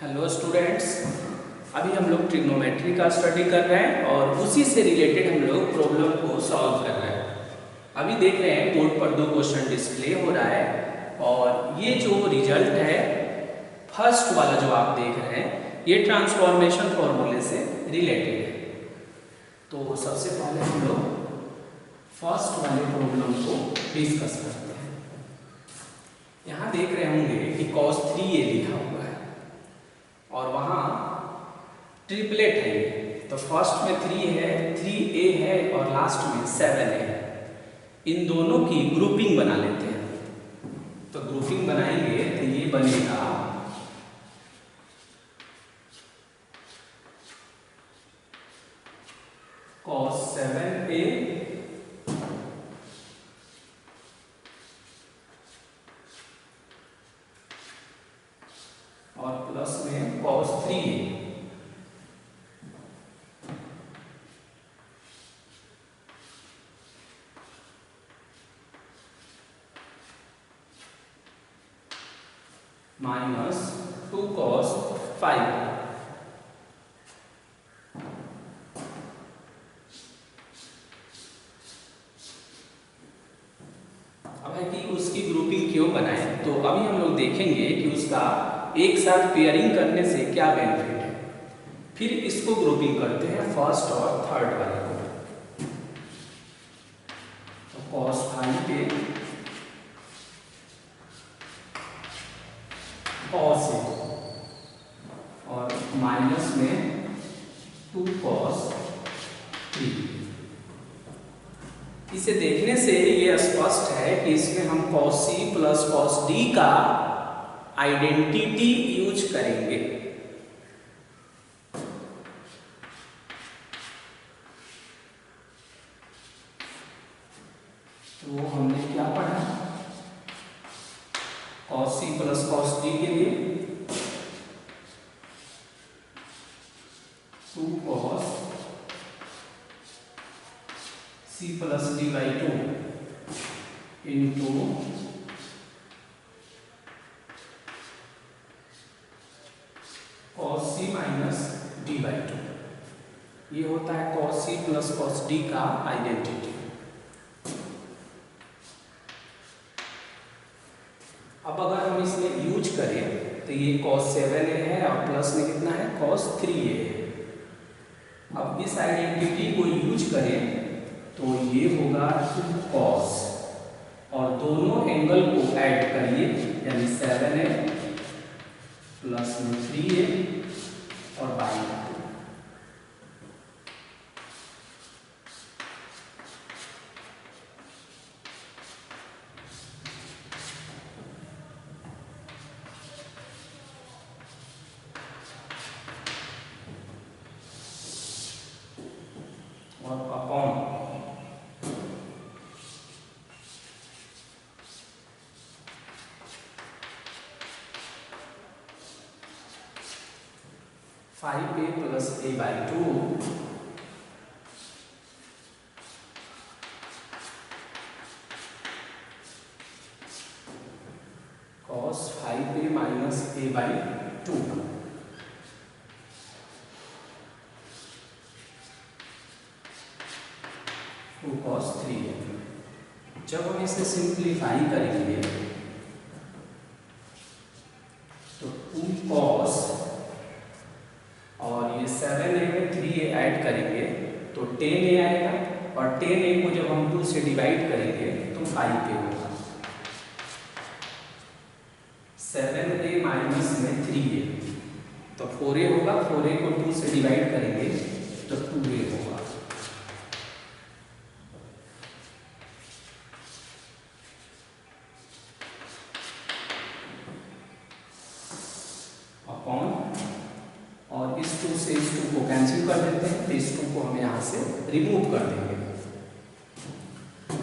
Hello students, अभी हम लोग ट्रिग्नोमेट्री का स्टडी कर रहे हैं और उसी से रिलेटेड हम लोग प्रॉब्लम को सॉल्व कर रहे हैं। अभी देख रहे हैं बोर्ड पर 2 क्वेश्चन डिस्प्ले हो रहा है और ये जो रिजल्ट है फर्स्ट वाला जो आप देख रहे हैं ये ट्रांसफॉर्मेशन फॉर्मूले से रिलेटेड है। तो सबसे पहले हम लोग फर्स्ट वाले प्रॉब्लम को डिस्कस करते हैं। यहाँ देख रहे होंगे कि cos 3a लिखा हुआ है और वहाँ ट्रिपलेट है ये, तो फर्स्ट में 3 है, 3a है और लास्ट में 7a है। इन दोनों की ग्रुपिंग बना लेते हैं। तो ग्रुपिंग बनाएंगे तो ये बनेगा cos 7a और प्लस में cos 3a। Minus 2 cos 5। अब है कि उसकी ग्रुपिंग क्यों बनाए, तो अभी हम लोग देखेंगे कि उसका एक साथ पेयरिंग करने से क्या बेनिफिट है। फिर इसको ग्रुपिंग करते हैं फर्स्ट और थर्ड वाले को। तो cos 5a cos a और माइनस में 2 cos 3। इसे देखने से ये स्पष्ट है कि इसमें हम cos c plus cos d का आइडेंटिटी यूज करेंगे। तो हमने क्या पढ़ा cos c plus cos d के लिए 2 cos c plus d by 2 into cos c minus d by 2। ये होता है cos c plus cos d का आइडेंटिटी। अब अगर हम इसमें यूज करें तो ये cos 7a है और प्लस में कितना है cos 3a है। अब इस आइडेंटिटी को यूज करें तो ये होगा 2 cos और दोनों एंगल को ऐड करिए यानी 7a प्लस में 3a और बाई 2। और upon five A plus A by 2 cos 5a minus A by 2। cos 3 है। जब हम इसे सिंप्लीफाई करेंगे तो 2 cos और ये 7a में 3a ऐड करेंगे तो 10a आएगा और 10a को जब हम 2 से डिवाइड करेंगे तो 5a होगा। 7a माइनस में 3a तो 4a होगा। 4a को 2 से डिवाइड करेंगे तो 2a होगा। अपॉन और इस 2 से इस 2 को कैंसिल कर देते हैं तो इस 2 को हम यहाँ से रिमूव कर देंगे।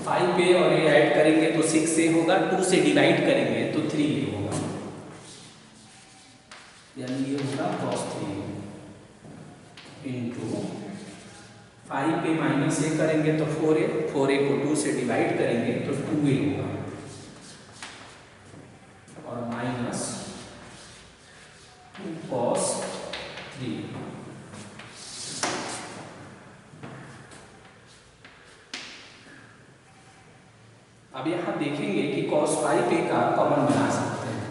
5a और a ऐड करेंगे तो 6a होगा। 2 से डिवाइड करेंगे तो 3a होगा यानी ये होगा cos 3 into 5a minus a करेंगे तो 4a। 4a को 2 से डिवाइड करेंगे तो 2a होगा और माइनस 2 cos अब यहाँ देखेंगे कि cos फाइव ए का कॉमन बना सकते हैं।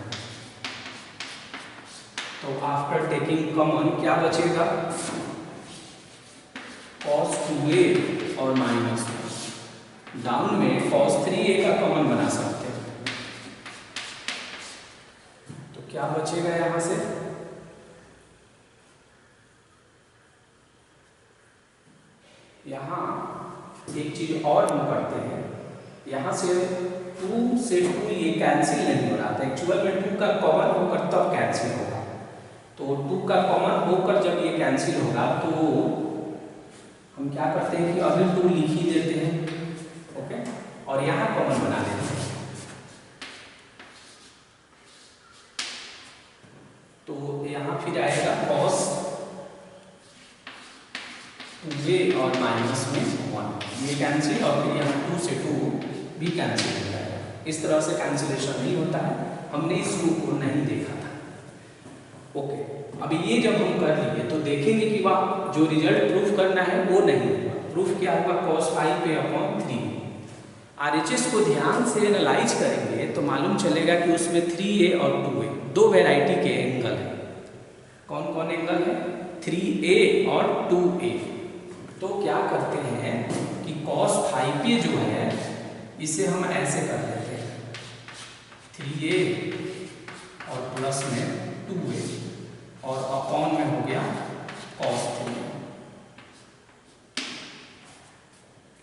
तो आफ्टर टेकिंग कॉमन क्या बचेगा, cos 2a और माइनस डाउन में cos 3a का कॉमन बना सकते हैं। तो क्या बचेगा यहाँ से, यहाँ एक चीज और हम करते हैं, यहाँ से 2 से 2 ये कैंसिल नहीं हो रहा था, एक्चुअल में 2 का कॉमन होकर तब कैंसिल होगा। तो 2 का कॉमन होकर जब ये कैंसिल होगा तो हम क्या करते हैं कि अभी 2 लिख ही देते हैं, ओके, और यहाँ कॉमन बना लेते हैं। तो यहाँ फिर आएगा cos 2a और माइनस में 1, ये कैंसिल, और फिर यहाँ 2 से 2 भी कैंसिल हो जाएगा। इस तरह से कैंसिलेशन नहीं होता है, हमने इस रूल को नहीं देखा था, ओके। अभी ये जब हम कर लिए तो देखेंगे कि वह जो रिजल्ट प्रूफ करना है वो नहीं होगा। प्रूफ क्या होगा, cos 5a अपॉन 3। RHS को ध्यान से एनालाइज करेंगे तो मालूम चलेगा कि उसमें 3a और 2a दो वेराइटी के एंगल हैं। कौन कौन एंगल है, 3a और 2a। तो क्या करते हैं कि cos 5a जो है इसे हम ऐसे कर लेते हैं, 3a और प्लस में 2a और अपॉन में हो गया cos 3a,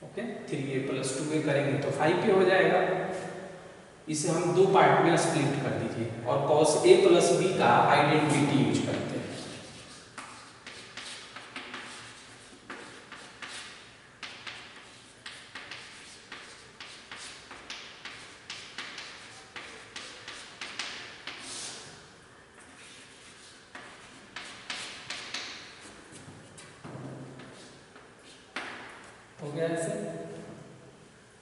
okay. 3a plus 2a करेंगे तो 5a हो जाएगा। इसे हम दो पार्ट में स्प्लिट कर दीजिए और cos a प्लस b का आइडेंटिटी यूज करते हैं। हो गया ऐसे।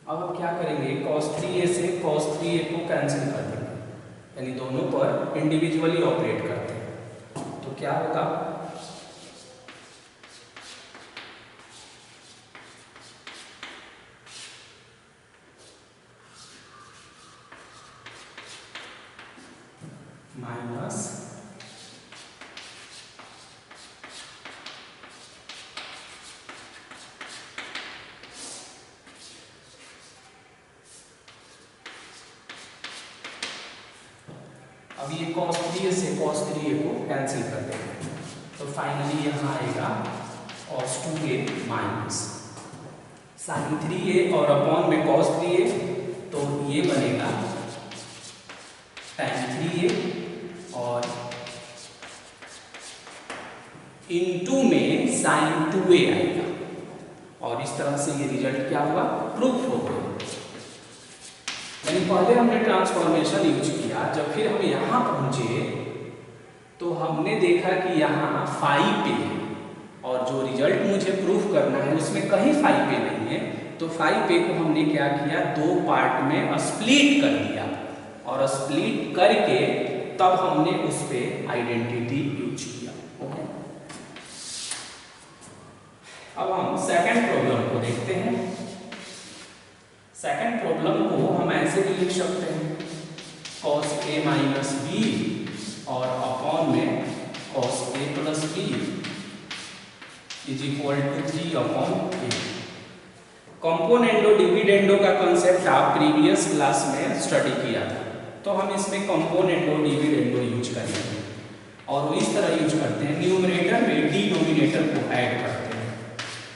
अब हम क्या करेंगे, cos 3a से cos 3a को कैंसिल कर देंगे, यानी दोनों पर इंडिविजुअली ऑपरेट करते हैं। तो क्या होगा, माइनस अब ये cos 3a से cos 3a को कैंसिल कर देंगे तो फाइनली यहाँ आएगा cos 2a minus sin 3a और अपॉन में cos 3a, तो ये बनेगा tan 3a और इनटू में sin 2a आएगा। और इस तरह से ये रिजल्ट क्या हुआ, प्रूफ हो गया। यानी पहले हमने ट्रांसफॉर्मेशन यूज किया, जब फिर हम यहाँ पहुंचे तो हमने देखा कि यहाँ 5a है और जो रिजल्ट मुझे प्रूफ करना है उसमें कहीं 5a नहीं है। तो 5a को हमने क्या किया, दो पार्ट में स्प्लिट कर दिया और स्प्लिट करके तब हमने उस पर आइडेंटिटी यूज किया, ओके। अब हम सेकंड प्रॉब्लम को देखते हैं। सेकंड प्रॉब्लम को हम ऐसे भी लिख सकते हैं, cos a माइनस b और अपॉन में cos a plus b is equal to 3 upon a। Componendo dividendo का कंसेप्ट आप प्रीवियस क्लास में स्टडी किया था, तो हम इसमें कंपोनेंडो डिविडेंडो यूज करेंगे और इस तरह यूज करते हैं, न्यूमरेटर में डिनोमिनेटर को ऐड करते हैं,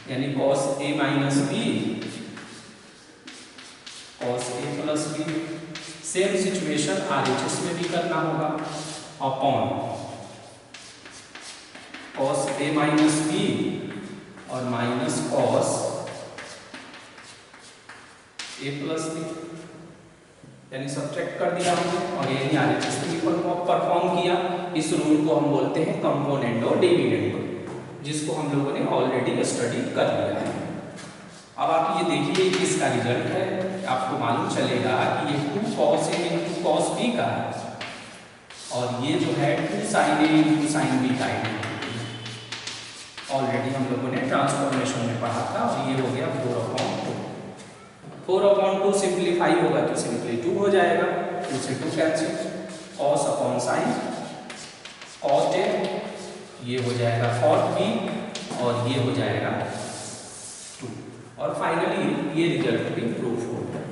यानी cos a minus b cos a plus b। Same situation RHS में भी करना होगा, upon cos a minus b और minus cos a plus b, यानी सब्ट्रैक्ट कर दिया हमने और यही RHS में परफॉर्म किया। इस रूल को हम बोलते हैं कंपोनेंडो डिविडेंडो, जिसको हम लोगों ने ऑलरेडी स्टडी कर लिया है। अब आप ये देखिए इसका रिजल्ट है, आपको मालूम चलेगा कि ये 2 cos a into cos b का है और ये जो है 2 sin a into sin b का है। ऑलरेडी हम लोगों ने ट्रांसफॉर्मेशन में पढ़ा था और ये हो गया 4/2। 4/2 सिंप्लीफाई होगा तो सिंपली 2 हो जाएगा, 2 से 2 cancel, cos upon sine cos A, ये हो जाएगा cot B और ये हो जाएगा 2, और फाइनली ये रिजल्ट भी प्रूफ हो गया।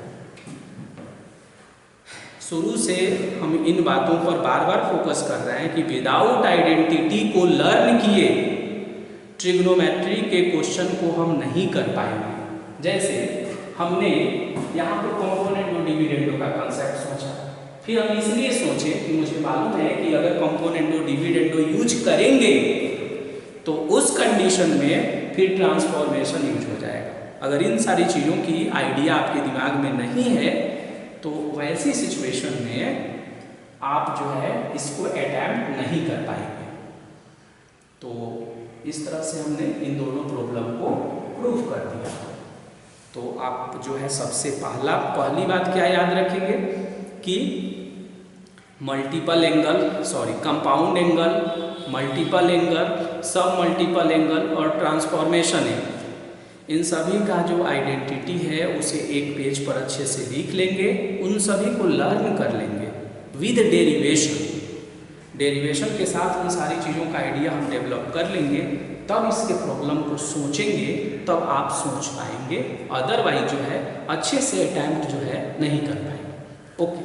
शुरू से हम इन बातों पर बार बार फोकस कर रहे हैं कि विदाउट आइडेंटिटी को लर्न किए ट्रिग्नोमेट्री के क्वेश्चन को हम नहीं कर पाएंगे। जैसे हमने यहाँ पर कंपोनेंट और डिविडेंडो का कंसेप्ट सोचा, फिर हम इसलिए सोचे कि मुझे मालूम है कि अगर कंपोनेंट और डिविडेंडो यूज करेंगे तो उस कंडीशन में फिर ट्रांसफॉर्मेशन यूज हो जाएगा। अगर इन सारी चीज़ों की आइडिया आपके दिमाग में नहीं है तो वैसी सिचुएशन में आप जो है इसको अटैम्प्ट नहीं कर पाएंगे। तो इस तरह से हमने इन दोनों प्रॉब्लम को प्रूव कर दिया। तो आप जो है सबसे पहली बात क्या याद रखेंगे कि कंपाउंड एंगल, मल्टीपल एंगल, सब मल्टीपल एंगल और ट्रांसफॉर्मेशन एंगल, इन सभी का जो आइडेंटिटी है उसे एक पेज पर अच्छे से लिख लेंगे, उन सभी को लर्न कर लेंगे विद डेरिवेशन के साथ उन सारी चीज़ों का आइडिया हम डेवलप कर लेंगे, तब इसके प्रॉब्लम को सोचेंगे, तब आप सोच पाएंगे। अदरवाइज जो है अच्छे से अटैम्प्ट जो है नहीं कर पाएंगे। ओके।